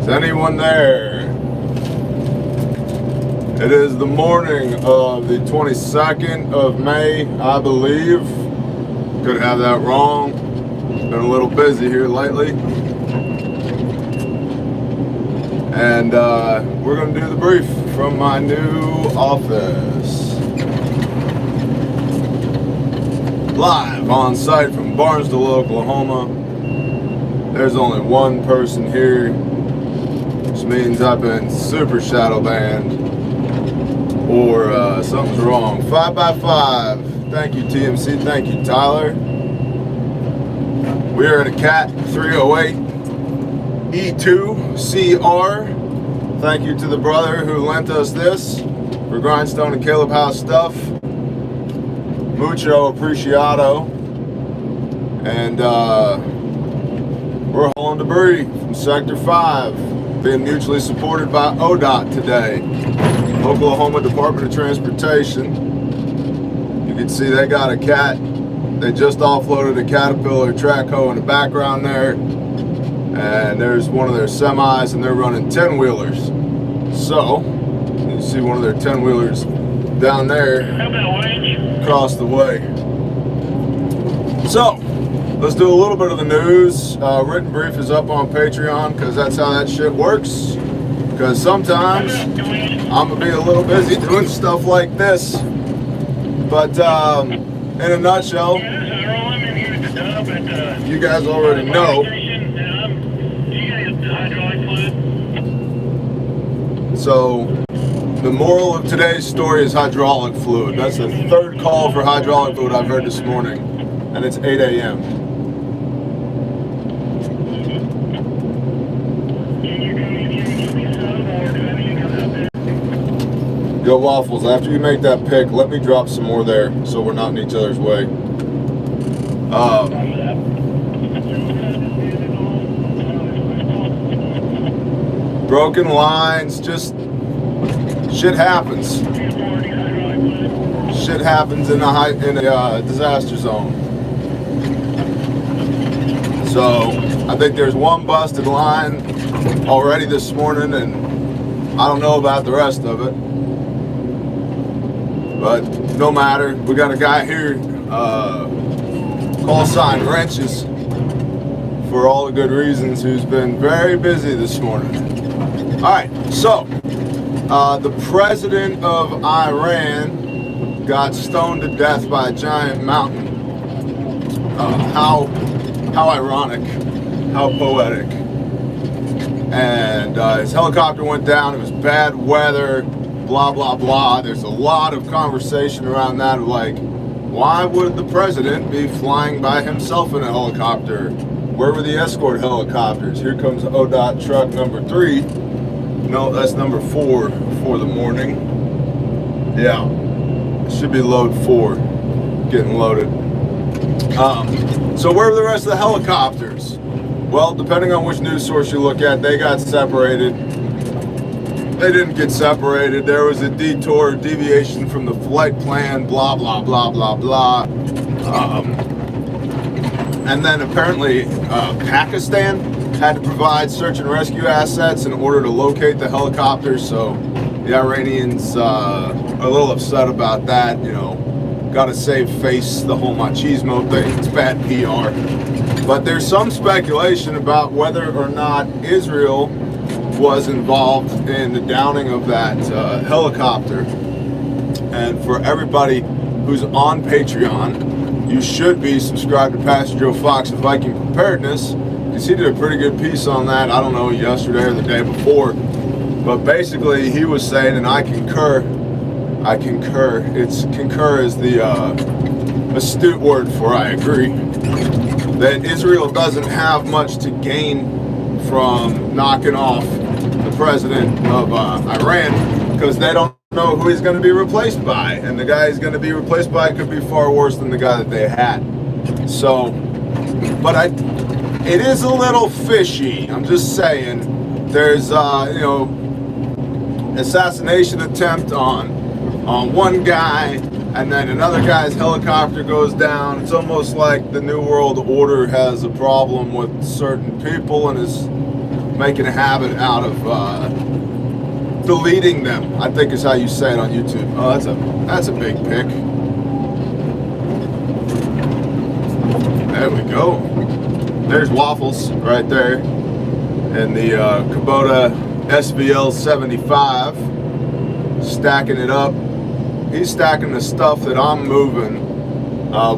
Is anyone there? It is the morning of the 22nd of May, I believe. Could have that wrong. Been a little busy here lately. And we're going to do the brief from my new office. Live on site from Barnesville, Oklahoma. There's only one person here, which means I've been super shadow banned or something's wrong. 5x5. Thank you, TMC. Thank you, Tyler. We are at a Cat 308 E2 CR. Thank you to the brother who lent us this for Grindstone and Caleb House stuff. Mucho apreciado. And we're hauling debris from Sector 5, being mutually supported by ODOT today, Oklahoma Department of Transportation. You can see they got a Cat. They just offloaded a Caterpillar track hoe in the background there. And there's one of their semis, and they're running 10-wheelers. So, you see one of their 10-wheelers down there across the way. So, let's do a little bit of the news. Written brief is up on Patreon because that's how that shit works. Because sometimes I'm going to be a little busy doing stuff like this. But in a nutshell, you guys already know. So, the moral of today's story is hydraulic fluid. That's the third call for hydraulic fluid I've heard this morning. And it's 8 a.m. Yo, Waffles, after you make that pick, let me drop some more there so we're not in each other's way. Broken lines, just shit happens. Shit happens in a disaster zone. So I think there's one busted line already this morning, and I don't know about the rest of it. But no matter, we got a guy here, call sign Wrenches, for all the good reasons, who's been very busy this morning. Alright, so, the president of Iran got stoned to death by a giant mountain. How ironic, how poetic. And his helicopter went down, it was bad weather, blah, blah, blah. There's a lot of conversation around that of like, why would the president be flying by himself in a helicopter? Where were the escort helicopters? Here comes ODOT truck number 3. No, that's number 4 for the morning. Yeah, it should be load 4, getting loaded. So where were the rest of the helicopters? Well, depending on which news source you look at, they got separated. They didn't get separated. There was a deviation from the flight plan, blah, blah, blah, blah, blah. And then apparently Pakistan had to provide search and rescue assets in order to locate the helicopters. So the Iranians are a little upset about that. You know, gotta save face, the whole machismo thing. It's bad PR. But there's some speculation about whether or not Israel was involved in the downing of that helicopter. And for everybody who's on Patreon, you should be subscribed to Pastor Joe Fox of Viking Preparedness, because he did a pretty good piece on that, I don't know, yesterday or the day before. But basically he was saying, and I concur, concur is the astute word for I agree, that Israel doesn't have much to gain from knocking off the president of Iran, because they don't know who he's going to be replaced by, and the guy he's going to be replaced by could be far worse than the guy that they had. So, but it is a little fishy. I'm just saying. There's assassination attempt on one guy, and then another guy's helicopter goes down. It's almost like the New World Order has a problem with certain people and is making a habit out of deleting them, I think is how you say it on YouTube. Oh, that's a big pick. There we go. There's Waffles right there. And the Kubota SVL 75, stacking it up. He's stacking the stuff that I'm moving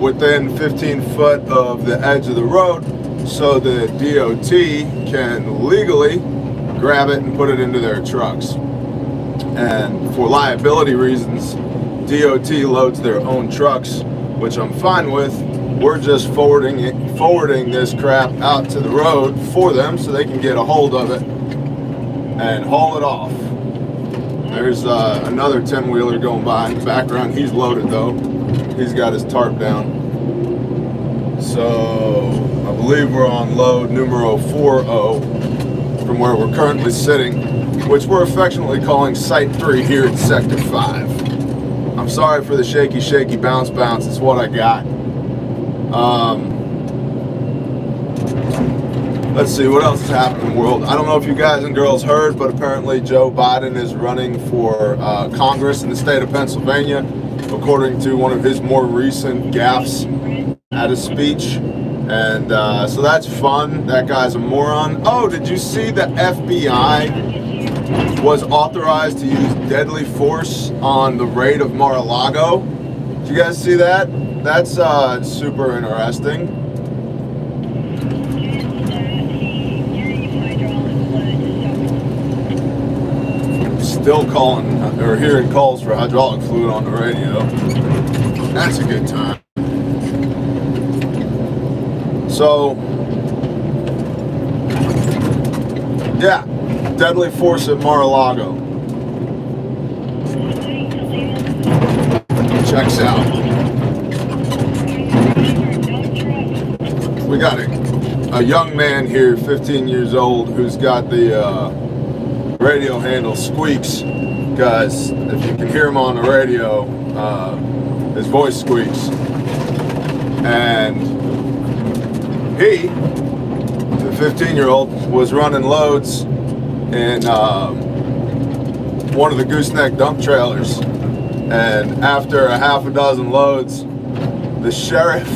within 15 foot of the edge of the road, so the DOT can legally grab it and put it into their trucks. And for liability reasons, DOT loads their own trucks, which I'm fine with. We're just forwarding this crap out to the road for them so they can get a hold of it and haul it off. There's another 10-wheeler going by in the background. He's loaded though. He's got his tarp down. So I believe we're on load numero 40 from where we're currently sitting, which we're affectionately calling Site 3 here at Sector 5. I'm sorry for the shaky bounce. It's what I got. Let's see what else is happening in the world. I don't know if you guys and girls heard, but apparently Joe Biden is running for Congress in the state of Pennsylvania, according to one of his more recent gaffes at a speech. And so that's fun. That guy's a moron. Oh, did you see the FBI was authorized to use deadly force on the raid of Mar-a-Lago? Did you guys see that? That's super interesting. Still calling or hearing calls for hydraulic fluid on the radio. That's a good time. So, yeah, deadly force at Mar-a-Lago. Checks out. We got a young man here, 15 years old, who's got the radio handle squeaks, because if you can hear him on the radio, his voice squeaks. And he, the 15-year-old, was running loads in one of the gooseneck dump trailers, and after a half a dozen loads, the sheriff,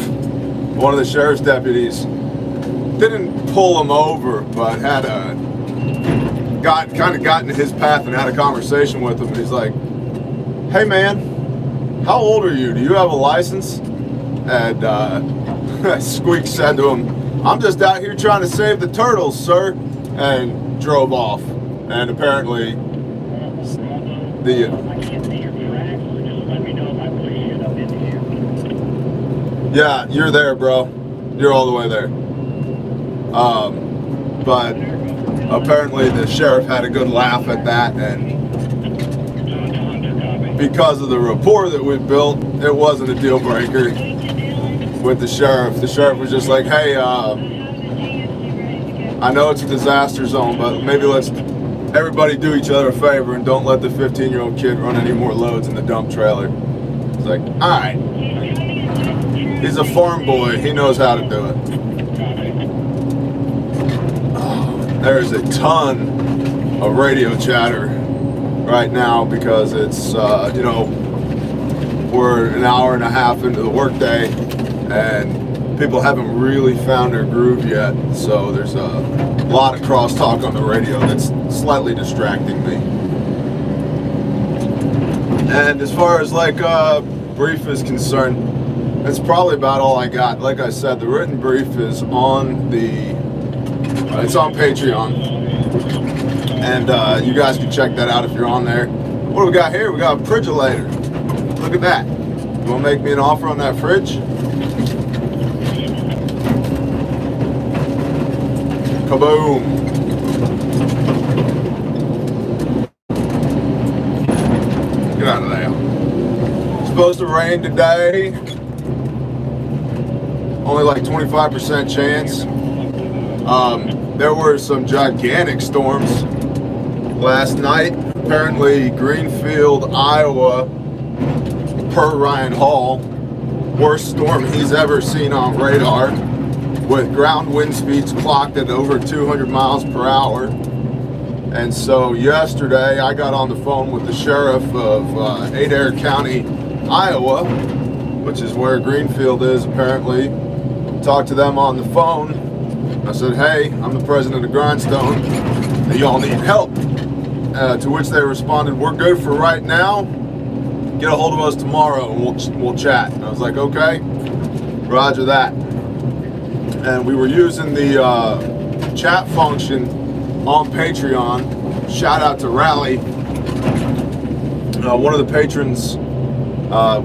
one of the sheriff's deputies, didn't pull him over, but had kind of got in his path and had a conversation with him. And he's like, "Hey man, how old are you? Do you have a license?" And Squeak said to him, "I'm just out here trying to save the turtles, sir," and drove off. And apparently yeah, you're there, bro. You're all the way there. But apparently the sheriff had a good laugh at that, and because of the rapport that we built, it wasn't a deal breaker with the sheriff. The sheriff was just like, "Hey, I know it's a disaster zone, but maybe let's everybody do each other a favor and don't let the 15-year-old kid run any more loads in the dump trailer." It's like, all right. He's a farm boy. He knows how to do it. There's a ton of radio chatter right now because it's, you know, we're an hour and a half into the workday and people haven't really found their groove yet. So there's a lot of crosstalk on the radio that's slightly distracting me. And as far as like brief is concerned, that's probably about all I got. Like I said, the written brief is on the it's on Patreon, and you guys can check that out if you're on there. What do we got here? We got a refrigerator. Look at that. You want to make me an offer on that fridge? Kaboom. Get out of there. It's supposed to rain today. Only like 25% chance. There were some gigantic storms last night. Apparently Greenfield, Iowa, per Ryan Hall, worst storm he's ever seen on radar, with ground wind speeds clocked at over 200 miles per hour. And so yesterday I got on the phone with the sheriff of Adair County, Iowa, which is where Greenfield is apparently. Talked to them on the phone. I said, hey, I'm the president of Grindstone. Y'all need help. To which they responded, we're good for right now. Get a hold of us tomorrow and we'll chat. And I was like, okay, roger that. And we were using the chat function on Patreon. Shout out to Rally. One of the patrons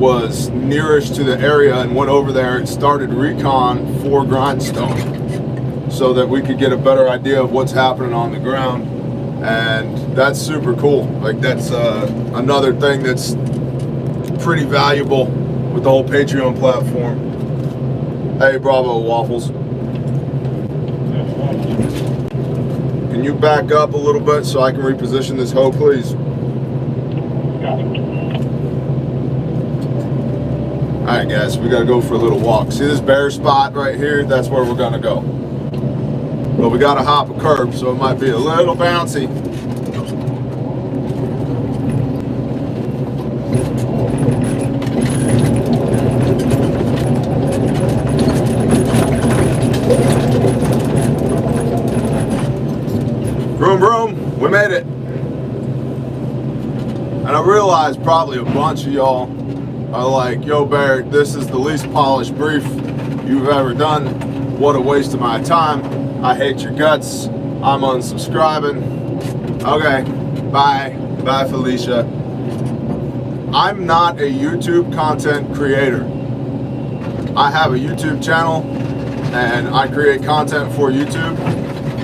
was nearest to the area and went over there and started recon for Grindstone so that we could get a better idea of what's happening on the ground. And that's super cool. Like, that's another thing that's pretty valuable with the whole Patreon platform. Hey, Bravo Waffles. Can you back up a little bit so I can reposition this hoe, please? Alright guys, we gotta go for a little walk. See this bare spot right here? That's where we're gonna go. But we gotta hop a curb, so it might be a little bouncy. Vroom vroom, we made it. And I realize probably a bunch of y'all are like, yo Barrett, this is the least polished brief you've ever done. What a waste of my time. I hate your guts. I'm unsubscribing. Okay, bye. Bye, Felicia. I'm not a YouTube content creator. I have a YouTube channel and I create content for YouTube,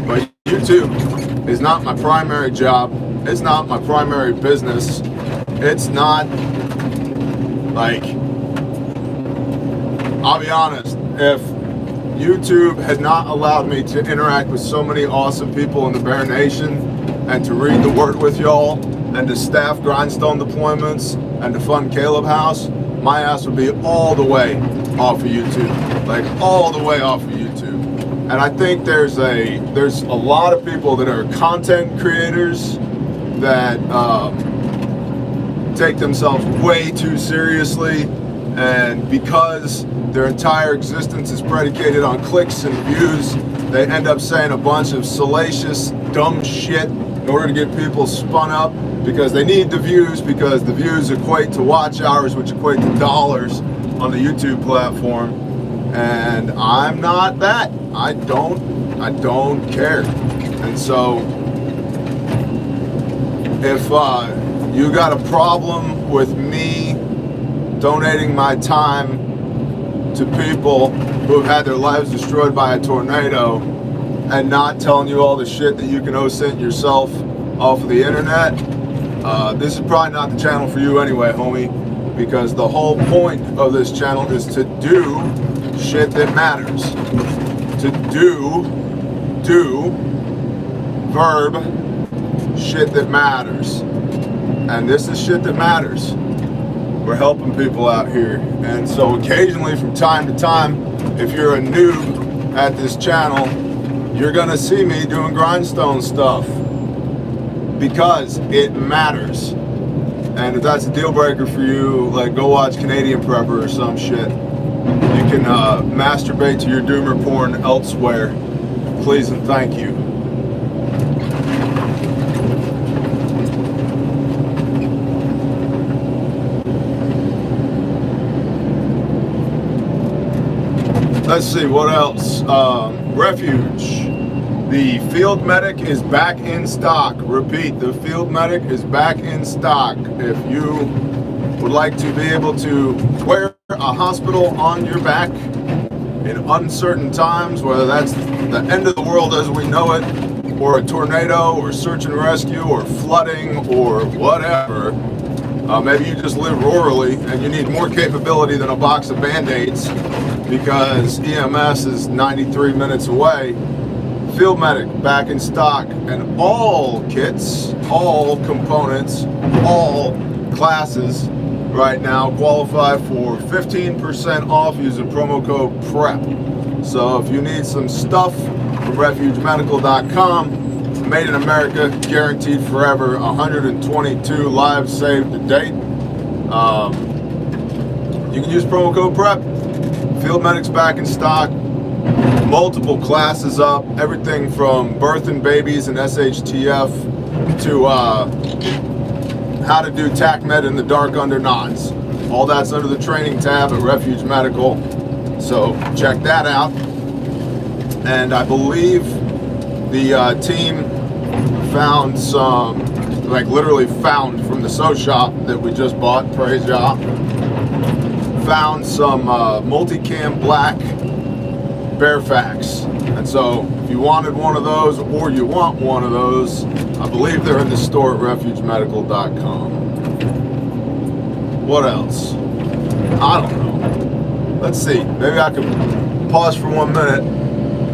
but YouTube is not my primary job. It's not my primary business. It's not, like, I'll be honest, if YouTube had not allowed me to interact with so many awesome people in the Bear Nation and to read the word with y'all and to staff Grindstone deployments and to fund Caleb House, my ass would be all the way off of YouTube, like all the way off of YouTube. And I think there's a lot of people that are content creators that take themselves way too seriously, and because their entire existence is predicated on clicks and views, they end up saying a bunch of salacious, dumb shit in order to get people spun up because they need the views, because the views equate to watch hours, which equate to dollars on the YouTube platform. And I'm not that. I don't care. And so if you got a problem with me donating my time to people who have had their lives destroyed by a tornado and not telling you all the shit that you can OSINT yourself off of the internet, this is probably not the channel for you anyway, homie, because the whole point of this channel is to do shit that matters. To do verb shit that matters. And this is shit that matters. We're helping people out here. And so occasionally, from time to time, if you're a noob at this channel, you're gonna see me doing Grindstone stuff because it matters. And if that's a deal breaker for you, like, go watch Canadian Prepper or some shit. You can masturbate to your doomer porn elsewhere. Please and thank you. Let's see, what else? Refuge. The field medic is back in stock. Repeat, the field medic is back in stock. If you would like to be able to wear a hospital on your back in uncertain times, whether that's the end of the world as we know it, or a tornado, or search and rescue, or flooding, or whatever. Maybe you just live rurally and you need more capability than a box of Band-Aids because EMS is 93 minutes away. Field medic back in stock, and all kits, all components, all classes right now qualify for 15% off using promo code PREP. So if you need some stuff from refugemedical.com, made in America, guaranteed forever, 122 lives saved to date. You can use promo code PREP. Field Medic's back in stock. Multiple classes up. Everything from birthing babies and SHTF to how to do TAC-Med in the dark under knots. All that's under the training tab at Refuge Medical. So check that out. And I believe the team found some, like literally found from the sew shop that we just bought, praise Yah, found some multicam black Bearfax. And so if you wanted one of those or you want one of those, I believe they're in the store at refugemedical.com. What else? I don't know. Let's see. Maybe I can pause for 1 minute.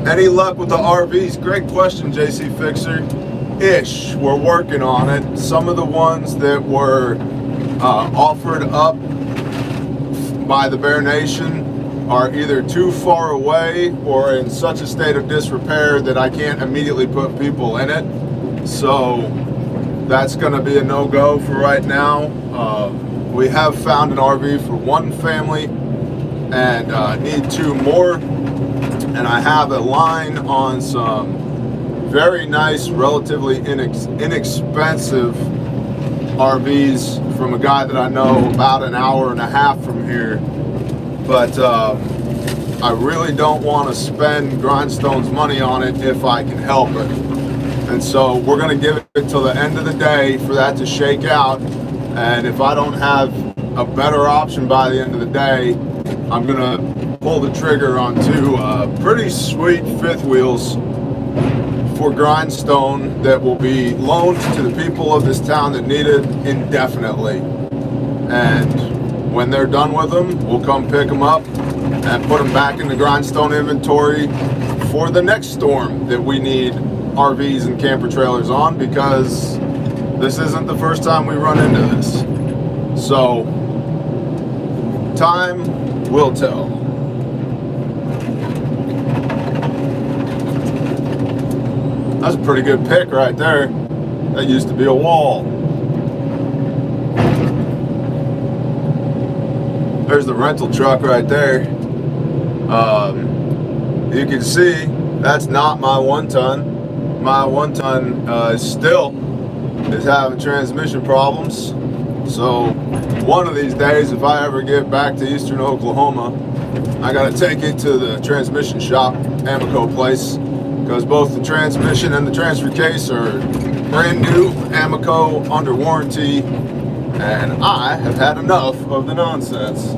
Any luck with the RVs? Great question, JC Fixer. Ish. We're working on it. Some of the ones that were offered up by the Bear Nation are either too far away or in such a state of disrepair that I can't immediately put people in it. So that's going to be a no-go for right now. We have found an RV for one family and need 2 more. And I have a line on some very nice, relatively inexpensive RVs from a guy that I know about an hour and a half from here. But I really don't want to spend Grindstone's money on it if I can help it. And so we're going to give it till the end of the day for that to shake out. And if I don't have a better option by the end of the day, I'm going to pull the trigger on 2 pretty sweet 5th wheels for Grindstone that will be loaned to the people of this town that need it indefinitely. And when they're done with them, we'll come pick them up and put them back in the Grindstone inventory for the next storm that we need RVs and camper trailers on, because this isn't the first time we run into this. So time will tell. That's a pretty good pick right there. That used to be a wall. There's the rental truck right there. You can see that's not my 1-ton. My 1-ton still is having transmission problems. So one of these days, if I ever get back to eastern Oklahoma, I gotta take it to the transmission shop, Amoco place, because both the transmission and the transfer case are brand new, Amoco, under warranty, and I have had enough of the nonsense.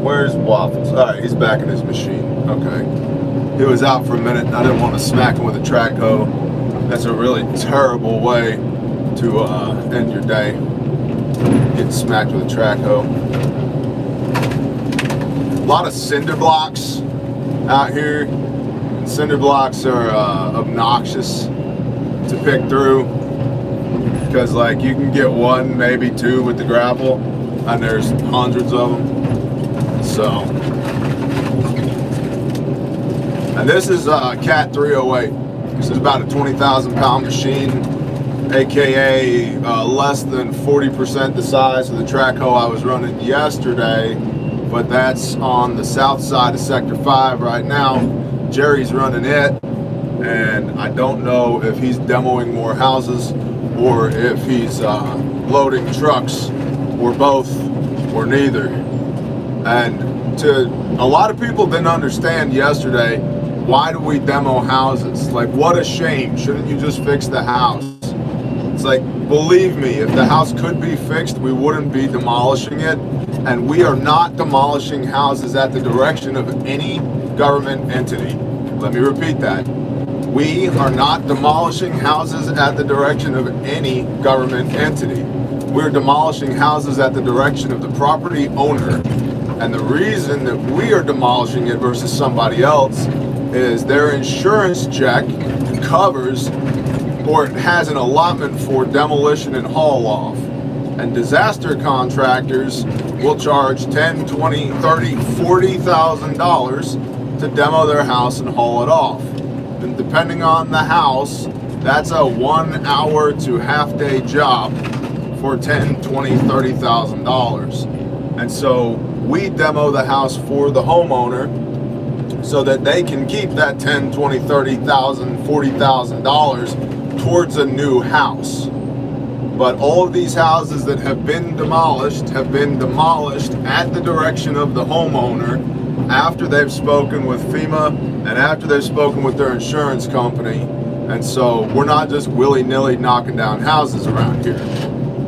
Where's Waffles? All right, he's back in his machine. Okay. He was out for a minute and I didn't want to smack him with a track hoe. That's a really terrible way to end your day. Getting smacked with a track hoe. A lot of cinder blocks out here. And cinder blocks are obnoxious to pick through, because like you can get 1, maybe 2 with the grapple, and there's hundreds of them. So, and this is Cat 308. This is about a 20,000 pound machine, aka less than 40% the size of the track hoe I was running yesterday, but that's on the south side of Sector 5 right now. Jerry's running it, and I don't know if he's demoing more houses or if he's loading trucks, or both, or neither. And to a lot of people didn't understand yesterday, why do we demo houses? Like, what a shame. Shouldn't you just fix the house? It's like, believe me, if the house could be fixed, we wouldn't be demolishing it. And we are not demolishing houses at the direction of any government entity. Let me repeat that. We are not demolishing houses at the direction of any government entity. We're demolishing houses at the direction of the property owner. And the reason that we are demolishing it versus somebody else is their insurance check covers, or it has an allotment for demolition and haul off. And disaster contractors will charge $10, $20, $30, $40,000 to demo their house and haul it off. And depending on the house, that's a 1 hour to half day job for $10, $20, $30,000. And so we demo the house for the homeowner so that they can keep that $10, $20, $30,000, $40,000 towards a new house. But all of these houses that have been demolished at the direction of the homeowner after they've spoken with FEMA and after they've spoken with their insurance company. And so we're not just willy-nilly knocking down houses around here.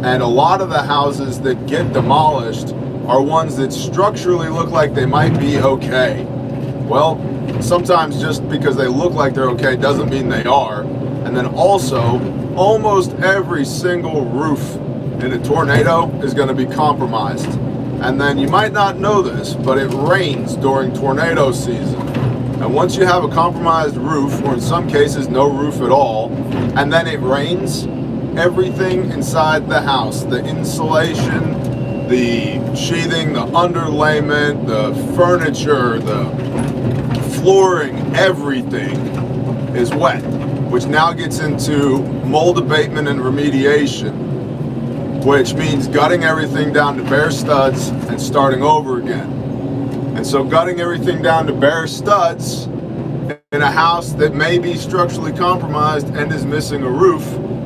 And a lot of the houses that get demolished are ones that structurally look like they might be okay. Well, sometimes just because they look like they're okay doesn't mean they are. And then also, almost every single roof in a tornado is going to be compromised. And then you might not know this, but it rains during tornado season. And once you have a compromised roof, or in some cases no roof at all, and then it rains, everything inside the house, the insulation, the sheathing, the underlayment, the furniture, the flooring, everything is wet, which now gets into mold abatement and remediation, which means gutting everything down to bare studs and starting over again. And so gutting everything down to bare studs in a house that may be structurally compromised and is missing a roof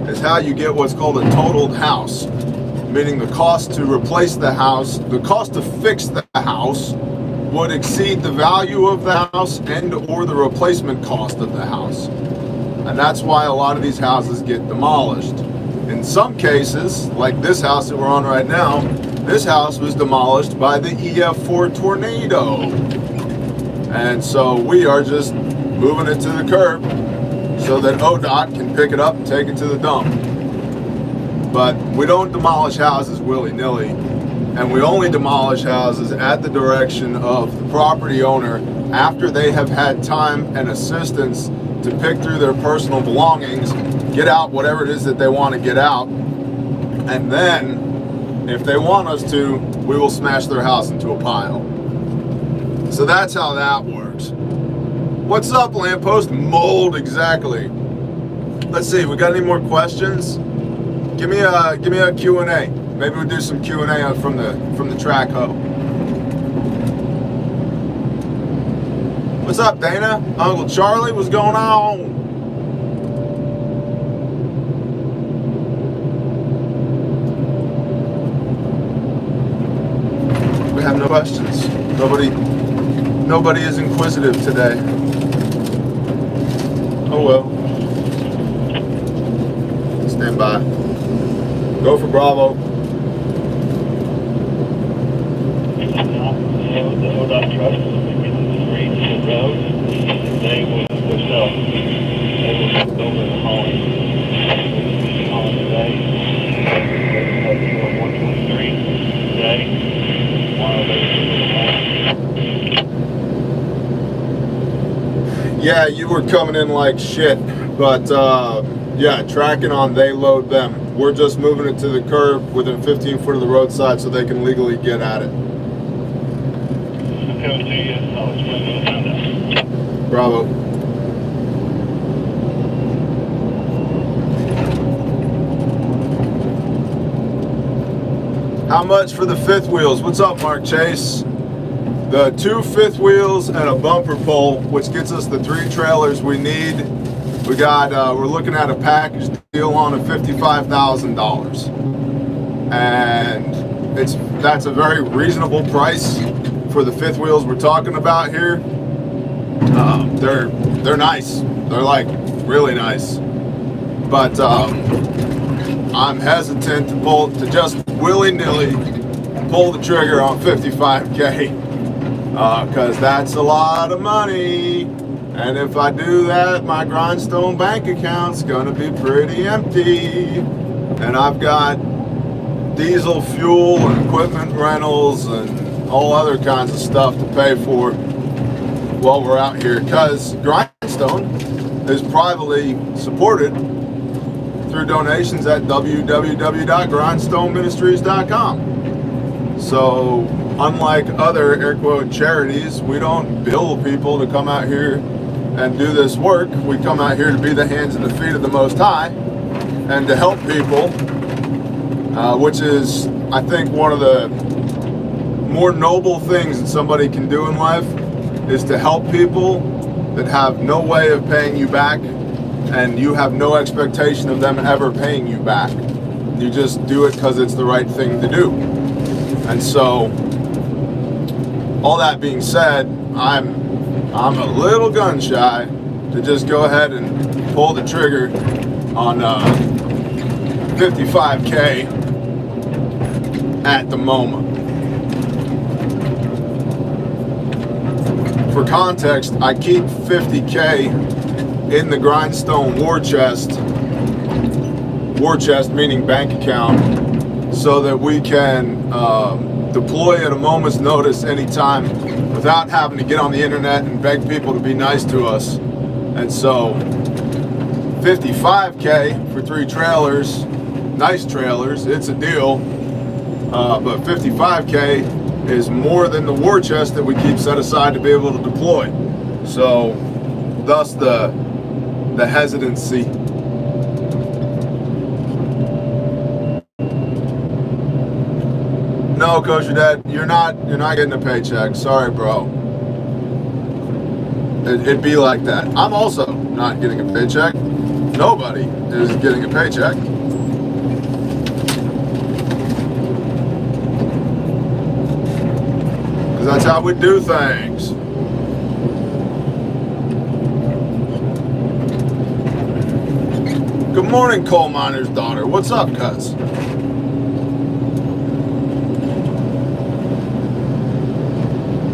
is how you get what's called a totaled house, meaning the cost to replace the house, the cost to fix the house would exceed the value of the house and or the replacement cost of the house. And that's why a lot of these houses get demolished. In some cases, like this house that we're on right now, this house was demolished by the EF4 tornado. And so we are just moving it to the curb so that ODOT can pick it up and take it to the dump. But we don't demolish houses willy-nilly, and we only demolish houses at the direction of the property owner after they have had time and assistance to pick through their personal belongings, get out whatever it is that they want to get out, and then, if they want us to, we will smash their house into a pile. So that's how that works. What's up, lamppost? Mold, exactly. Let's see, we got any more questions? Give me a Q&A. Maybe we'll do some Q&A from the track hoe. What's up, Dana? Uncle Charlie, what's going on? We have no questions. Nobody is inquisitive today. Oh well. Stand by. Go for Bravo. The ODOT trucks will be in the streets and roads. They will themselves. They will have over the hauling. Hauling today. They have you on 123 today. While they Yeah, you were coming in like shit, but yeah, tracking on they load them. We're just moving it to the curb within 15 foot of the roadside so they can legally get at it. coming to you. I'll explain what I found out. Bravo. How much for the fifth wheels? What's up, Mark Chase? The 2 fifth wheels and a bumper pole, which gets us the 3 trailers we need. We got, we're looking at a package deal on a $55,000. And that's a very reasonable price for the fifth wheels we're talking about here. They're nice. They're like really nice. But I'm hesitant to just willy-nilly pull the trigger on 55K. Because that's a lot of money, and if I do that, my Grindstone bank account's gonna be pretty empty, and I've got diesel fuel and equipment rentals and all other kinds of stuff to pay for while we're out here, because Grindstone is privately supported through donations at www.grindstoneministries.com. So unlike other air quote charities, we don't bill people to come out here and do this work. We come out here to be the hands and the feet of the Most High and to help people, which is, I think, one of the more noble things that somebody can do in life, is to help people that have no way of paying you back, and you have no expectation of them ever paying you back. You just do it because it's the right thing to do. And so, all that being said, I'm a little gun shy to just go ahead and pull the trigger on 55K at the moment. For context, I keep 50K in the Grindstone war chest meaning bank account, so that we can deploy at a moment's notice anytime without having to get on the internet and beg people to be nice to us. And so 55K for 3 trailers, nice trailers, it's a deal, but 55K is more than the war chest that we keep set aside to be able to deploy. So thus the hesitancy. No, Coach Dad, you're not getting a paycheck. Sorry, bro. It'd be like that. I'm also not getting a paycheck. Nobody is getting a paycheck. Because that's how we do things. Good morning, coal miner's daughter. What's up, cuz?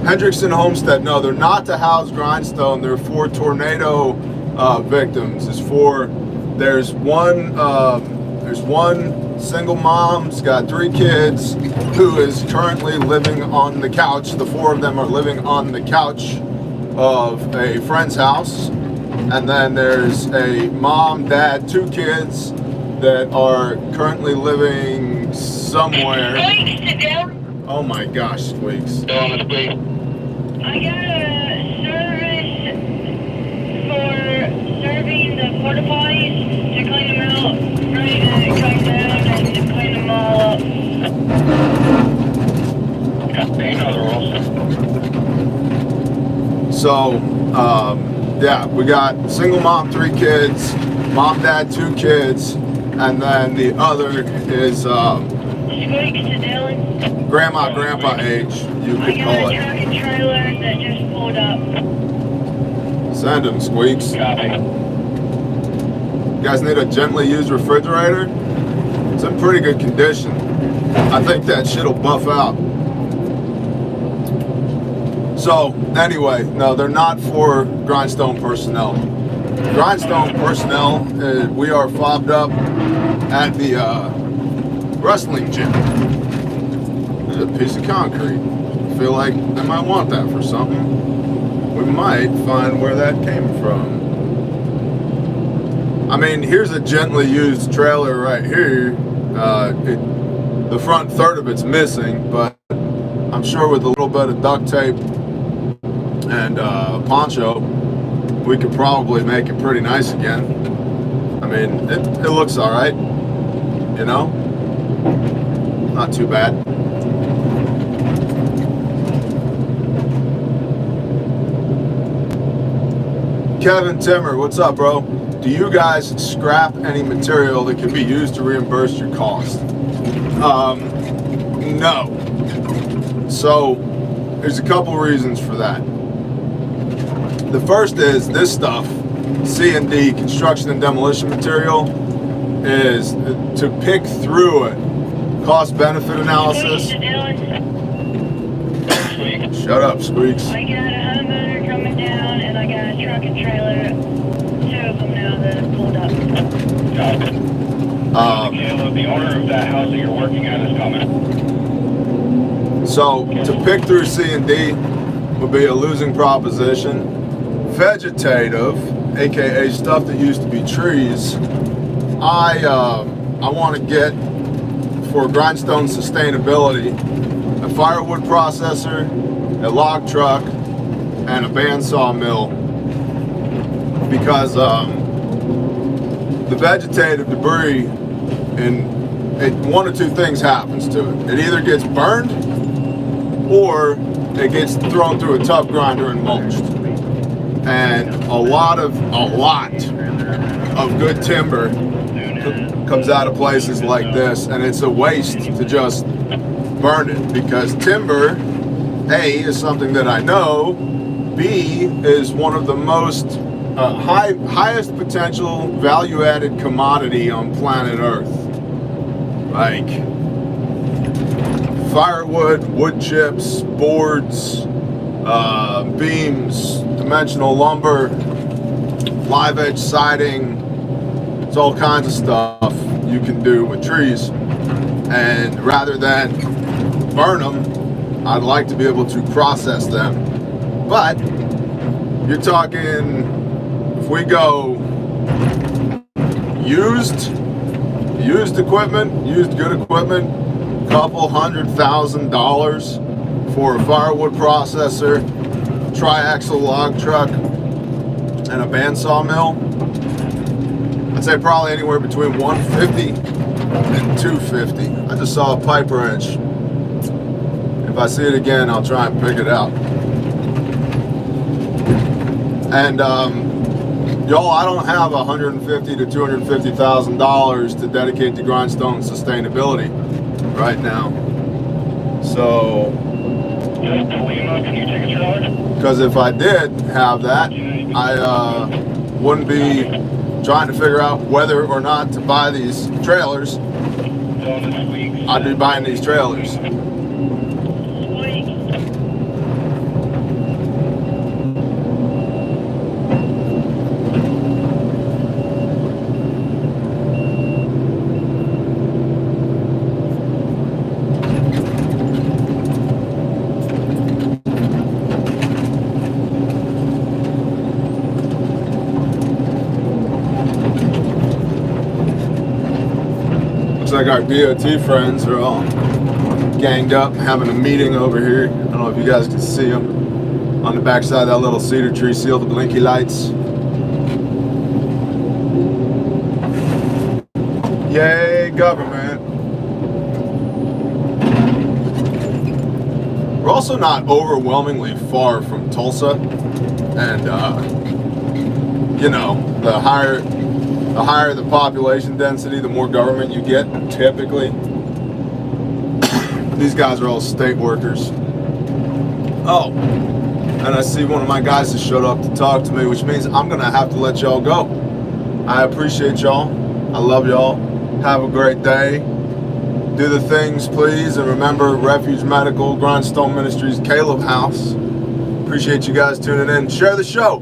Hendrickson Homestead. No, they're not to house Grindstone. They're for tornado victims. There's one single mom's got 3 kids who is currently living on the couch. The 4 of them are living on the couch of a friend's house. And then there's a mom, dad, 2 kids that are currently living somewhere. Oh my gosh, Squeaks. I got a service for serving the porta potties to clean them out, ready to come down and to clean them all up. So, yeah, we got single mom, 3 kids, mom, dad, 2 kids, and then the other is grandma, grandpa age, you could call it. I got a truck and trailer that just pulled up. Send them, Squeaks. Copy. You guys need a gently used refrigerator? It's in pretty good condition. I think that shit'll buff out. So, anyway, no, they're not for Grindstone personnel. Grindstone personnel, we are fobbed up at the wrestling gym. There's a piece of concrete. I feel like I might want that for something. We might find where that came from. I mean, here's a gently used trailer right here. The front third of it's missing, but I'm sure with a little bit of duct tape and poncho, we could probably make it pretty nice again. I mean, it looks all right, you know? Not too bad. Kevin Timmer, what's up, bro? Do you guys scrap any material that can be used to reimburse your cost? No. So, there's a couple reasons for that. The first is this stuff, C&D, construction and demolition material, is to pick through it. Cost-benefit analysis. Shut up, Squeaks. I got a homeowner coming down, and I got a truck and trailer, 2 of them now that have pulled up. Caleb, the owner of that house that you're working at is coming. So, to pick through C&D would be a losing proposition. Vegetative, aka stuff that used to be trees, I want to get, for Grindstone sustainability, a firewood processor, a log truck, and a bandsaw mill, because the vegetative debris, one of two things happens to it. It either gets burned or it gets thrown through a tub grinder and mulched. And a lot of good timber comes out of places like this, and it's a waste to just burn it, because timber, A, is something that I know, B, is one of the most highest potential value-added commodity on planet Earth. Like firewood, wood chips, boards, beams, dimensional lumber, live edge siding. It's all kinds of stuff you can do with trees. And rather than burn them, I'd like to be able to process them. But you're talking, if we go used equipment, used good equipment, couple $100,000 for a firewood processor, triaxle log truck, and a bandsaw mill. I'd say probably anywhere between $150 and $250. I just saw a pipe wrench. If I see it again, I'll try and pick it out. And y'all, I don't have $150,000 to $250,000 to dedicate to Grindstone sustainability right now. So, because if I did have that, I wouldn't be trying to figure out whether or not to buy these trailers. I'd be buying these trailers. Looks like our DOT friends are all ganged up, having a meeting over here. I don't know if you guys can see them on the backside of that little cedar tree. See all the blinky lights? Yay, government. We're also not overwhelmingly far from Tulsa, and you know, the higher the population density, the more government you get, typically. These guys are all state workers. Oh, and I see one of my guys has showed up to talk to me, which means I'm gonna have to let y'all go. I appreciate y'all. I love y'all. Have a great day. Do the things, please, and remember Refuge Medical, Grindstone Ministries, Caleb House. Appreciate you guys tuning in. Share the show.